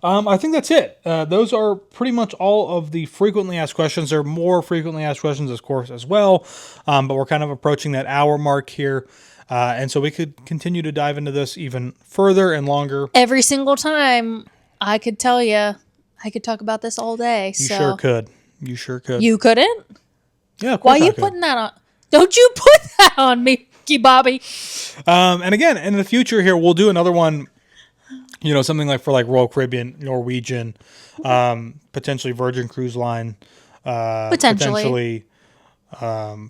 I think that's it. Those are pretty much all of the frequently asked questions. There are more frequently asked questions, of course, as well. But we're kind of approaching that hour mark here. And so we could continue to dive into this even further and longer. Every single time, I could tell you, I could talk about this all day. You sure could. You sure could. You couldn't? Yeah, of course. Why are you putting that on? Don't you put that on me, Bobby. And again, in the future here, we'll do another one something like for like Royal Caribbean, Norwegian, potentially Virgin Cruise Line, potentially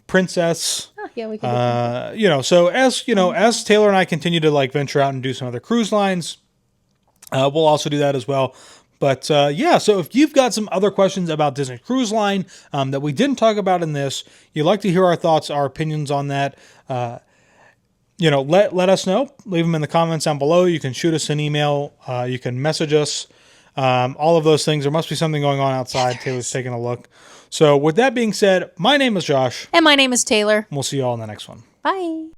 Princess. Oh, yeah, we could. So as Taylor and I continue to like venture out and do some other cruise lines, we'll also do that as well. But so if you've got some other questions about Disney Cruise Line that we didn't talk about in this, you'd like to hear our thoughts, our opinions on that, let us know. Leave them in the comments down below. You can shoot us an email. You can message us. All of those things. There must be something going on outside. Taylor's taking a look. So with that being said, my name is Josh. And my name is Taylor. We'll see you all in the next one. Bye.